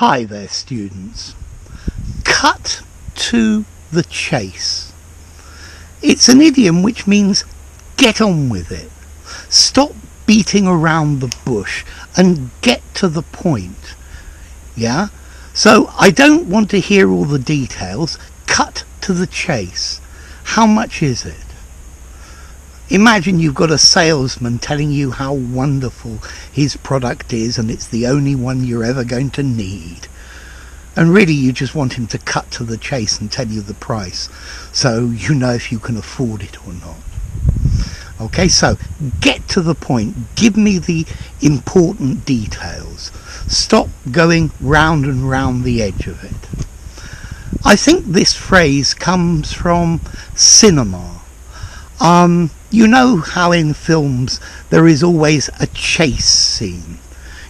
Hi there, students. Cut to the chase. It's an idiom which means get on with it. Stop beating around the bush and get to the point. Yeah? So I don't want to hear all the details. Cut to the chase. How much is it? Imagine you've got a salesman telling you how wonderful his product is and it's the only one you're ever going to need. And really you just want him to cut to the chase and tell you the price so you know if you can afford it or not. Okay, so get to the point. Give me the important details. Stop going round and round the edge of it. I think this phrase comes from cinema. You know how in films there is always a chase scene.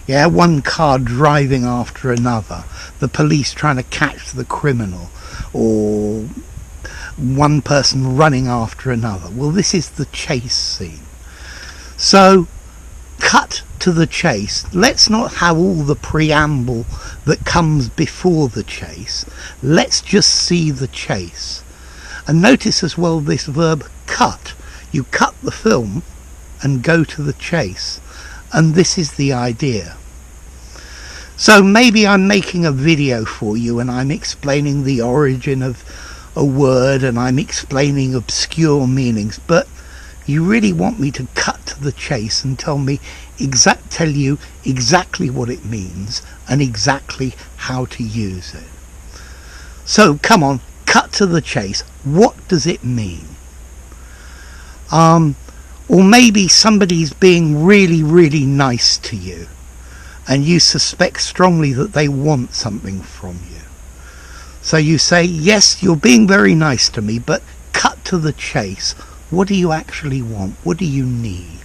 Yeah, one car driving after another, the police trying to catch the criminal, or one person running after another. Well, this is the chase scene. So, cut to the chase. Let's not have all the preamble that comes before the chase. Let's just see the chase. And notice as well this verb cut. You cut the film and go to the chase. And this is the idea. So maybe I'm making a video for you and I'm explaining the origin of a word and I'm explaining obscure meanings, but you really want me to cut to the chase and tell you exactly what it means and exactly how to use it. So come on, cut to the chase. What does it mean? Or maybe somebody's being really, really nice to you and you suspect strongly that they want something from you. So you say, yes, you're being very nice to me, but cut to the chase. What do you actually want? What do you need?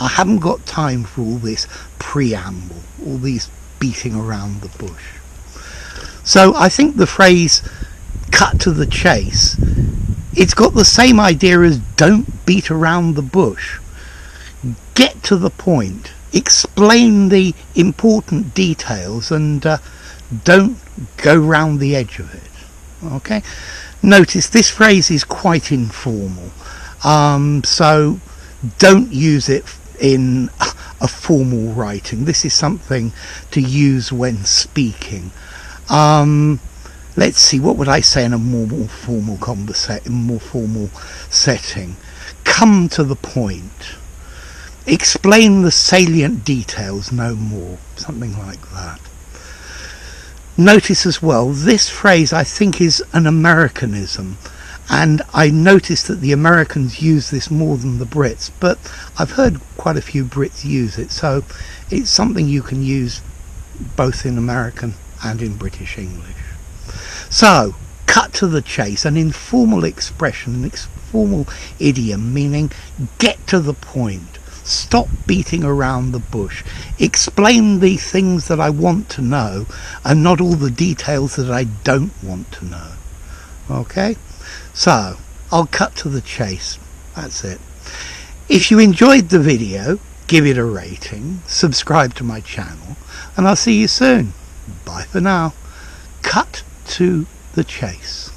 I haven't got time for all this preamble, all these beating around the bush. So I think the phrase cut to the chase, it's got the same idea as don't beat around the bush. Get to the point. Explain the important details and don't go round the edge of it. Okay? Notice this phrase is quite informal. So don't use it in a formal writing. This is something to use when speaking. Let's see, what would I say in a more formal setting? Come to the point. Explain the salient details no more. Something like that. Notice as well, this phrase I think is an Americanism. And I noticed that the Americans use this more than the Brits, but I've heard quite a few Brits use it, so it's something you can use both in American and in British English. So, cut to the chase, an informal expression, an informal idiom, meaning get to the point. Stop beating around the bush. Explain the things that I want to know and not all the details that I don't want to know. Okay? So, I'll cut to the chase. That's it. If you enjoyed the video, give it a rating, subscribe to my channel, and I'll see you soon. Bye for now. Cut to the chase.